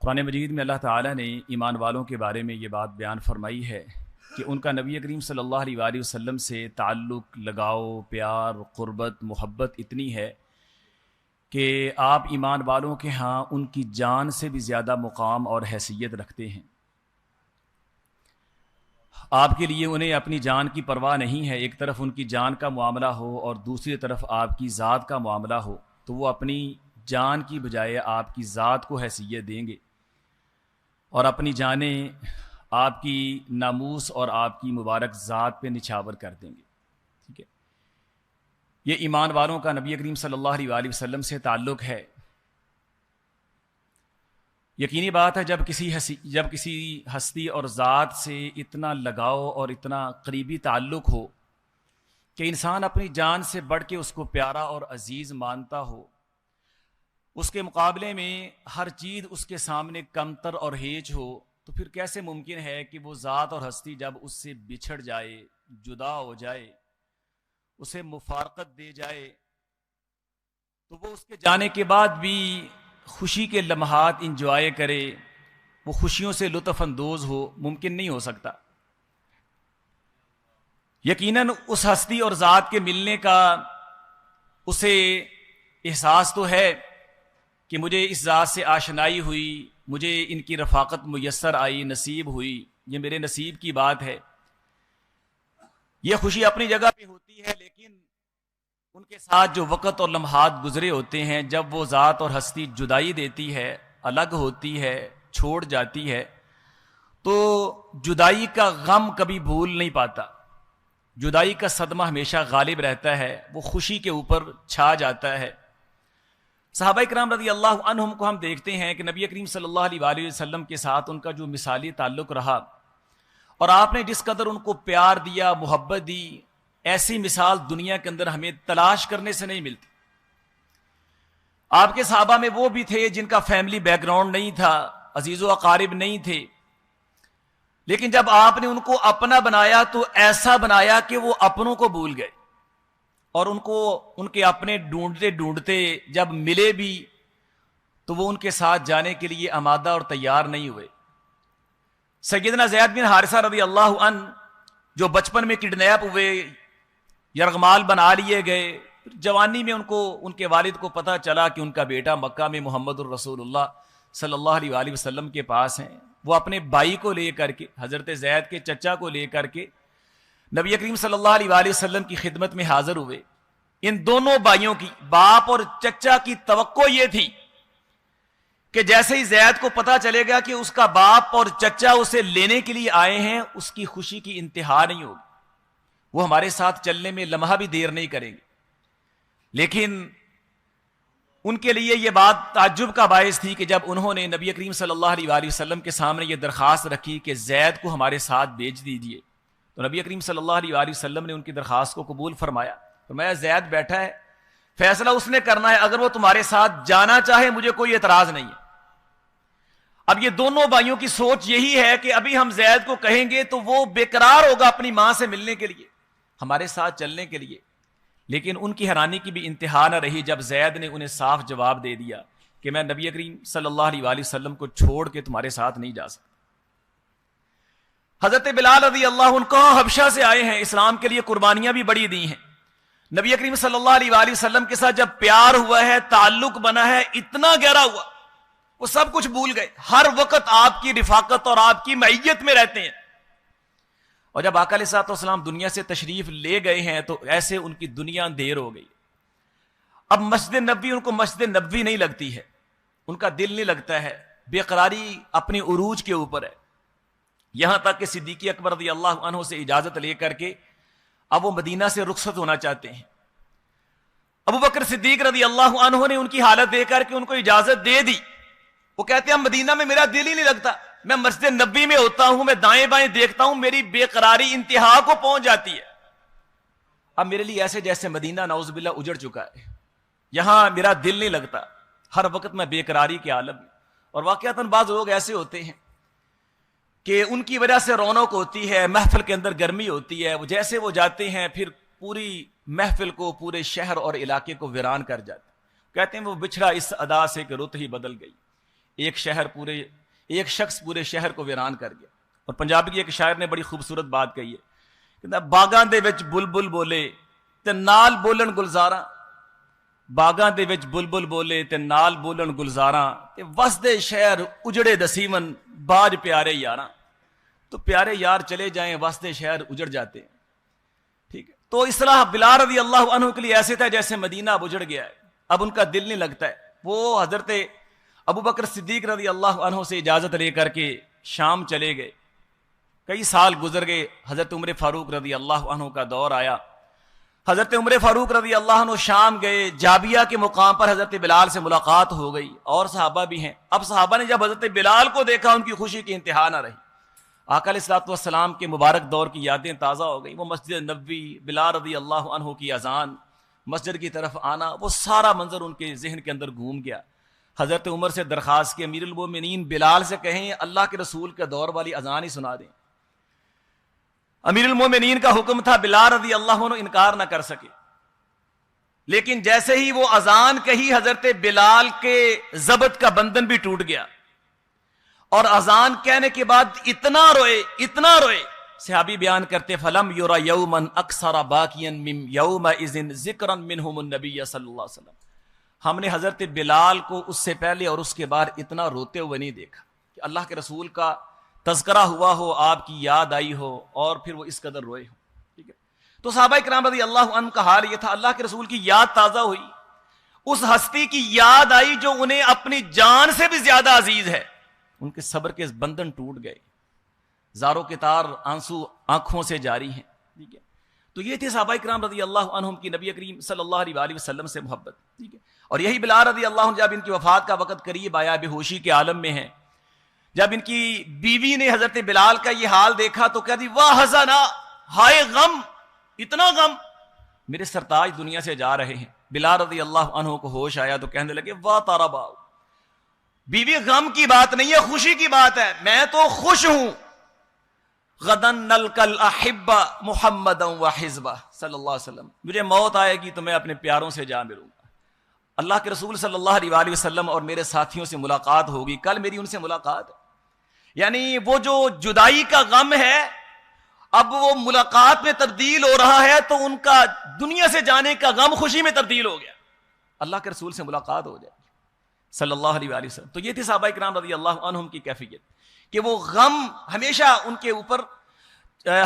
قرآن مجید میں اللہ تعالیٰ نے ایمان والوں کے بارے میں یہ بات بیان فرمائی ہے کہ ان کا نبی کریم صلی اللہ علیہ وآلہ وسلم سے تعلق، لگاؤ، پیار، قربت، محبت اتنی ہے کہ آپ ایمان والوں کے ہاں ان کی جان سے بھی زیادہ مقام اور حیثیت رکھتے ہیں۔ آپ کے لیے انہیں اپنی جان کی پرواہ نہیں ہے، ایک طرف ان کی جان کا معاملہ ہو اور دوسری طرف آپ کی ذات کا معاملہ ہو تو وہ اپنی جان کی بجائے آپ کی ذات کو حیثیت دیں گے اور اپنی جانیں آپ کی ناموس اور آپ کی مبارک ذات پہ نچھاور کر دیں گے۔ ٹھیک ہے، یہ ایمان والوں کا نبی کریم صلی اللہ علیہ وآلہ وسلم سے تعلق ہے۔ یقینی بات ہے جب کسی ہستی اور ذات سے اتنا لگاؤ اور اتنا قریبی تعلق ہو کہ انسان اپنی جان سے بڑھ کے اس کو پیارا اور عزیز مانتا ہو، اس کے مقابلے میں ہر چیز اس کے سامنے کمتر اور ہیچ ہو، تو پھر کیسے ممکن ہے کہ وہ ذات اور ہستی جب اس سے بچھڑ جائے، جدا ہو جائے، اسے مفارقت دے جائے تو وہ اس کے جانے کے بعد بھی خوشی کے لمحات انجوائے کرے، وہ خوشیوں سے لطف اندوز ہو؟ ممکن نہیں ہو سکتا۔ یقیناً اس ہستی اور ذات کے ملنے کا اسے احساس تو ہے کہ مجھے اس ذات سے آشنائی ہوئی، مجھے ان کی رفاقت میسر آئی، نصیب ہوئی، یہ میرے نصیب کی بات ہے۔ یہ خوشی اپنی جگہ پہ ہوتی ہے، لیکن ان کے ساتھ جو وقت اور لمحات گزرے ہوتے ہیں، جب وہ ذات اور ہستی جدائی دیتی ہے، الگ ہوتی ہے، چھوڑ جاتی ہے، تو جدائی کا غم کبھی بھول نہیں پاتا، جدائی کا صدمہ ہمیشہ غالب رہتا ہے، وہ خوشی کے اوپر چھا جاتا ہے۔ صحابہ کرام رضی اللہ عنہم کو ہم دیکھتے ہیں کہ نبی کریم صلی اللہ علیہ وآلہ وسلم کے ساتھ ان کا جو مثالی تعلق رہا اور آپ نے جس قدر ان کو پیار دیا، محبت دی، ایسی مثال دنیا کے اندر ہمیں تلاش کرنے سے نہیں ملتی۔ آپ کے صحابہ میں وہ بھی تھے جن کا فیملی بیک گراؤنڈ نہیں تھا، عزیز و اقارب نہیں تھے، لیکن جب آپ نے ان کو اپنا بنایا تو ایسا بنایا کہ وہ اپنوں کو بھول گئے اور ان کے اپنے ڈھونڈتے ڈھونڈتے جب ملے بھی تو وہ ان کے ساتھ جانے کے لیے آمادہ اور تیار نہیں ہوئے۔ سیدنا زید بن حارثہ رضی اللہ عنہ جو بچپن میں کڈنیپ ہوئے، یرغمال بنا لیے گئے، جوانی میں ان کے والد کو پتہ چلا کہ ان کا بیٹا مکہ میں محمد الرسول اللہ صلی اللہ علیہ وآلہ وسلم کے پاس ہیں، وہ اپنے بھائی کو لے کر کے، حضرت زید کے چچا کو لے کر کے نبی کریم صلی اللہ علیہ وآلہ وسلم کی خدمت میں حاضر ہوئے۔ ان دونوں بھائیوں کی، باپ اور چچا کی توقع یہ تھی کہ جیسے ہی زید کو پتہ چلے گا کہ اس کا باپ اور چچا اسے لینے کے لیے آئے ہیں، اس کی خوشی کی انتہا نہیں ہوگی، وہ ہمارے ساتھ چلنے میں لمحہ بھی دیر نہیں کریں گے۔ لیکن ان کے لیے یہ بات تعجب کا باعث تھی کہ جب انہوں نے نبی کریم صلی اللہ علیہ وآلہ وسلم کے سامنے یہ درخواست رکھی کہ زید کو ہمارے ساتھ بھیج دیجیے، تو نبی کریم صلی اللہ علیہ وآلہ وسلم نے ان کی درخواست کو قبول فرمایا۔ فرمایا زید بیٹھا ہے، فیصلہ اس نے کرنا ہے، اگر وہ تمہارے ساتھ جانا چاہے مجھے کوئی اعتراض نہیں ہے۔ اب یہ دونوں بھائیوں کی سوچ یہی ہے کہ ابھی ہم زید کو کہیں گے تو وہ بے قرار ہوگا اپنی ماں سے ملنے کے لیے، ہمارے ساتھ چلنے کے لیے، لیکن ان کی حیرانی کی بھی انتہا نہ رہی جب زید نے انہیں صاف جواب دے دیا کہ میں نبی کریم صلی اللہ علیہ وآلہ وسلم کو چھوڑ کے تمہارے ساتھ نہیں جا سکتا۔ حضرت بلال رضی اللہ عنہ کہاں حبشہ سے آئے ہیں، اسلام کے لیے قربانیاں بھی بڑی دی ہیں، نبی کریم صلی اللہ علیہ وآلہ وسلم کے ساتھ جب پیار ہوا ہے، تعلق بنا ہے، اتنا گہرا ہوا، وہ سب کچھ بھول گئے، ہر وقت آپ کی رفاقت اور آپ کی معیت میں رہتے ہیں۔ اور جب آقا علیہ الصلوۃ والسلام دنیا سے تشریف لے گئے ہیں تو ایسے ان کی دنیا اندھیر ہو گئی۔ اب مسجد نبوی ان کو مسجد نبوی نہیں لگتی ہے، ان کا دل نہیں لگتا ہے، بے قراری اپنی عروج کے اوپر ہے، یہاں تک کہ صدیق اکبر رضی اللہ عنہ سے اجازت لے کر کے اب وہ مدینہ سے رخصت ہونا چاہتے ہیں۔ ابو بکر صدیق رضی اللہ عنہ نے ان کی حالت دے کر کے ان کو اجازت دے دی، وہ کہتے ہیں مدینہ میں میرا دل ہی نہیں لگتا، میں مسجد نبوی میں ہوتا ہوں، میں دائیں بائیں دیکھتا ہوں، میری بے قراری انتہا کو پہنچ جاتی ہے، اب میرے لیے ایسے جیسے مدینہ نعوذ باللہ اجڑ چکا ہے، یہاں میرا دل نہیں لگتا، ہر وقت میں بے قراری کے عالم میں۔ اور واقعتاً بعض لوگ ایسے ہوتے ہیں کہ ان کی وجہ سے رونق ہوتی ہے، محفل کے اندر گرمی ہوتی ہے، وہ جیسے وہ جاتے ہیں پھر پوری محفل کو، پورے شہر اور علاقے کو ویران کر جاتے، کہتے ہیں وہ بچھڑا اس ادا سے کہ رت ہی بدل گئی۔ ایک شخص پورے شہر کو ویران کر گیا. اور پنجابی کی ایک شاعر نے بڑی خوبصورت بات کہی ہے کہ باغاں دے وچ بلبل بولے تے نال بولن گلزاراں, باغاں دے وچ بلبل بولے تے نال بولن گلزاراں, تے وسدے شہر اجڑے دسیمن باج پیارے یاراں. تو پیارے یار چلے جائیں وسدے شہر اجڑ جاتے ہیں. ٹھیک ہے, تو اصلاح بلال رضی اللہ عنہ کے لیے ایسے تھا جیسے مدینہ اب اجڑ گیا ہے, اب ان کا دل نہیں لگتا ہے. وہ حضرت ابو بکر صدیق رضی اللہ عنہ سے اجازت لے کر کے شام چلے گئے. کئی سال گزر گئے, حضرت عمر فاروق رضی اللہ عنہ کا دور آیا. حضرت عمر فاروق رضی اللہ عنہ شام گئے, جابیہ کے مقام پر حضرت بلال سے ملاقات ہو گئی, اور صحابہ بھی ہیں. اب صحابہ نے جب حضرت بلال کو دیکھا ان کی خوشی کی انتہا نہ رہی. آقا علیہ الصلوۃ والسلام کے مبارک دور کی یادیں تازہ ہو گئی. وہ مسجد نبوی, بلال رضی اللہ عنہ کی اذان, مسجد کی طرف آنا, وہ سارا منظر ان کے ذہن کے اندر گھوم گیا. حضرت عمر سے درخواست کی امیر المومنین بلال سے کہیں اللہ کے رسول کے دور والی اذان ہی سنا دیں. امیر المومنین کا حکم تھا, بلال رضی اللہ عنہ انکار نہ کر سکے. لیکن جیسے ہی وہ اذان کہی حضرت بلال کے ضبط کا بندھن بھی ٹوٹ گیا, اور اذان کہنے کے بعد اتنا روئے. صحابی بیان کرتے فلم یورا یومن اکثر باقین من یومئذ ذکرا منہم النبی صلی اللہ علیہ وسلم. ہم نے حضرت بلال کو اس سے پہلے اور اس کے بعد اتنا روتے ہوئے نہیں دیکھا کہ اللہ کے رسول کا تذکرہ ہوا ہو, آپ کی یاد آئی ہو, اور پھر وہ اس قدر روئے ہو. ٹھیک ہے, تو صحابہ کرام رضی اللہ عنہ کا حال یہ تھا, اللہ کے رسول کی یاد تازہ ہوئی, اس ہستی کی یاد آئی جو انہیں اپنی جان سے بھی زیادہ عزیز ہے. ان کے صبر کے بندھن ٹوٹ گئے, زاروں کے تار آنسو آنکھوں سے جاری ہیں. ٹھیک ہے, تو یہ تھے صحابہ کرام رضی اللہ عنہم کی نبی کریم صلی اللہ علیہ وسلم سے محبت. ٹھیک ہے, اور یہی بلال رضی اللہ عنہ جب ان کی وفات کا وقت قریب آیا, بے ہوشی کے عالم میں ہیں, جب ان کی بیوی نے حضرت بلال کا یہ حال دیکھا تو کہتی واہ حزنا, ہائے غم, اتنا غم, میرے سرتاج دنیا سے جا رہے ہیں. بلال رضی اللہ عنہ کو ہوش آیا تو کہنے لگے واہ تارا باؤ, بیوی غم کی بات نہیں ہے, خوشی کی بات ہے, میں تو خوش ہوں. غدن نلقل احبہ محمد و حزبہ صلی اللہ علیہ وسلم, مجھے موت آئے گی تو میں اپنے پیاروں سے جا ملوں گا. اللہ کے رسول صلی اللہ علیہ وسلم اور میرے ساتھیوں سے ملاقات ہوگی, کل میری ان سے ملاقات ہے. یعنی وہ جو جدائی کا غم ہے اب وہ ملاقات میں تبدیل ہو رہا ہے, تو ان کا دنیا سے جانے کا غم خوشی میں تبدیل ہو گیا. اللہ کے رسول سے ملاقات ہو جائے صلی اللہ علیہ وسلم. تو یہ تھی صحابہ کرام رضی اللہ عنہم کی کیفیت کہ وہ غم ہمیشہ ان کے اوپر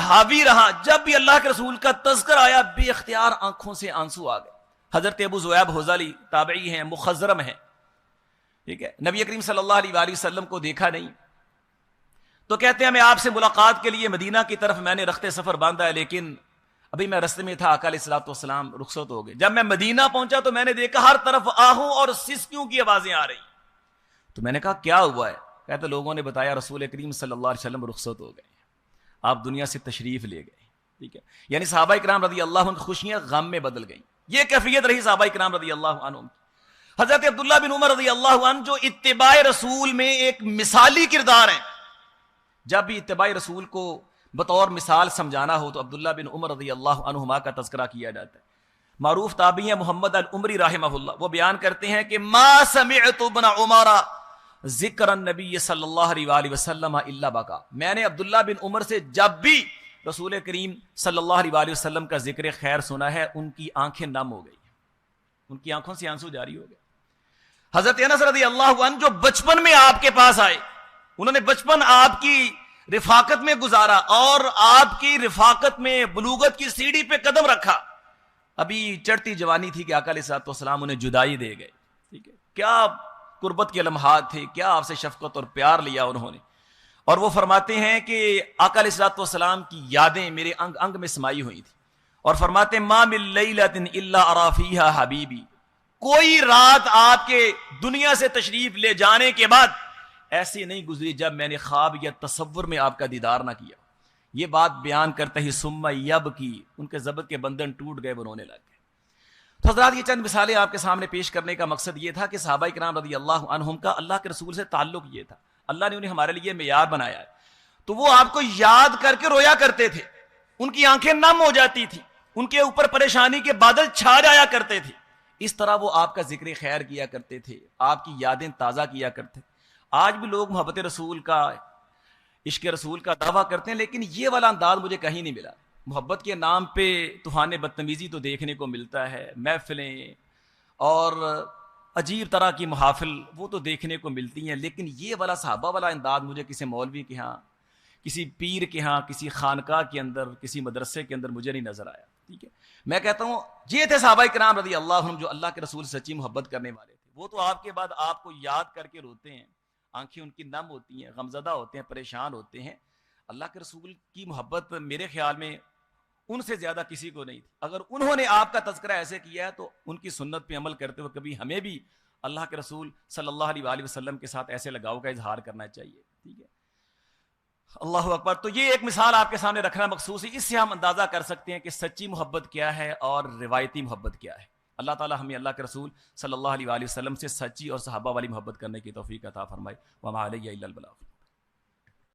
حاوی رہا. جب بھی اللہ کے رسول کا تذکر آیا بے اختیار آنکھوں سے آنسو آ گئے. حضرت ابو ذؤیب حذلی تابعی ہیں, مخضرم ہیں. ٹھیک ہے, نبی کریم صلی اللہ علیہ وسلم کو دیکھا نہیں, تو کہتے ہیں میں آپ سے ملاقات کے لیے مدینہ کی طرف میں نے رخت سفر باندھا ہے, لیکن ابھی میں رستے میں تھا, آقا علیہ الصلوۃ والسلام رخصت ہو گئے. جب میں مدینہ پہنچا تو میں نے دیکھا ہر طرف آہوں اور سسکیوں کی آوازیں آ رہی. تو میں نے کہا کیا ہوا ہے؟ کہتے لوگوں نے بتایا رسول کریم صلی اللہ علیہ وسلم رخصت ہو گئے, آپ دنیا سے تشریف لے گئے. ٹھیک ہے, یعنی صحابہ کرام رضی اللہ عنہ خوشیاں غم میں بدل گئیں. یہ کیفیت رہی صحابہ کرام رضی اللہ عنہ. حضرت عبداللہ بن عمر رضی اللہ عنہ جو اتباع رسول میں ایک مثالی کردار ہیں, جب بھی اتباع رسول کو بطور مثال سمجھانا ہو تو عبداللہ بن عمر رضی اللہ عنہما کا تذکرہ کیا جاتا ہے. معروف تابعی ہیں محمد العمری رحمہ اللہ, وہ بیان کرتے ہیں کہ ما سمعت ابن عمر ذکر النبی صلی اللہ علیہ وسلم الا بکا, میں نے عبداللہ بن عمر سے جب بھی رسول کریم صلی اللہ علیہ وسلم کا ذکر خیر سنا ہے ان کی آنکھیں نم ہو گئی, ان کی آنکھوں سے آنسو جاری ہو گئے. حضرت انس رضی اللہ عنہ جو بچپن میں آپ کے پاس آئے, انہوں نے بچپن آپ کی رفاقت میں گزارا اور آپ کی رفاقت میں بلوغت کی سیڑھی پہ قدم رکھا. ابھی چڑھتی جوانی تھی کہ آقا علیہ الصلوۃ والسلام انہیں جدائی دے گئے. ٹھیک ہے, کیا قربت کے لمحات تھے, کیا آپ سے شفقت اور پیار لیا انہوں نے. اور وہ فرماتے ہیں کہ آقا علیہ الصلوۃ والسلام کی یادیں میرے انگ انگ میں سمائی ہوئی تھی, اور فرماتے ما من لیلۃ الا ارى فیھا حبیبی, کوئی رات آپ کے دنیا سے تشریف لے جانے کے بعد ایسی نہیں گزری جب میں نے خواب یا تصور میں آپ کا دیدار نہ کیا. یہ بات بیان کرتے ہی ثم یبکی, ان کے ضبط کے بندھن ٹوٹ گئے, وہ رونے لگ گئے. تو حضرات یہ چند مثالیں آپ کے سامنے پیش کرنے کا مقصد یہ تھا کہ صحابہ کرام رضی اللہ عنہم کا اللہ کے رسول سے تعلق یہ تھا, اللہ نے انہیں ہمارے لیے معیار بنایا ہے. تو وہ آپ کو یاد کر کے رویا کرتے تھے, ان کی آنکھیں نم ہو جاتی تھی, ان کے اوپر پریشانی کے بادل چھا جایا کرتے تھے. اس طرح وہ آپ کا ذکر خیر کیا کرتے تھے, آپ کی یادیں تازہ کیا کرتے, آج بھی لوگ محبت رسول کا، عشق رسول کا دعویٰ کرتے ہیں، لیکن یہ والا انداز مجھے کہیں نہیں ملا۔ محبت کے نام پہ طوفان بدتمیزی تو دیکھنے کو ملتا ہے، محفلیں اور عجیب طرح کی محافل وہ تو دیکھنے کو ملتی ہیں، لیکن یہ والا صحابہ والا انداز مجھے کسی مولوی کے ہاں، کسی پیر کے ہاں، کسی خانقاہ کے اندر، کسی مدرسے کے اندر مجھے نہیں نظر آیا۔ ٹھیک ہے، میں کہتا ہوں یہ تھے صحابہ کرام رضی اللہ عنہم جو اللہ کے رسول سے سچی محبت کرنے والے تھے۔ وہ تو آپ کے بعد آپ کو یاد کر کے روتے ہیں، آنکھیں ان کی نم ہوتی ہیں، غمزدہ ہوتے ہیں، پریشان ہوتے ہیں۔ اللہ کے رسول کی محبت میرے خیال میں ان سے زیادہ کسی کو نہیں تھی۔ اگر انہوں نے آپ کا تذکرہ ایسے کیا ہے تو ان کی سنت پہ عمل کرتے ہوئے کبھی ہمیں بھی اللہ کے رسول صلی اللہ علیہ وآلہ وسلم کے ساتھ ایسے لگاؤ کا اظہار کرنا چاہیے۔ ٹھیک ہے، اللہ اکبر۔ تو یہ ایک مثال آپ کے سامنے رکھنا مخصوص ہے، اس سے ہم اندازہ کر سکتے ہیں کہ سچی محبت کیا ہے اور روایتی محبت کیا ہے۔ اللہ تعالی ہمیں اللہ کے رسول صلی اللہ علیہ وآلہ وسلم سے سچی اور صحابہ والی محبت کرنے کی توفیق عطا فرمائے۔ وما علیہ الا البلاغ۔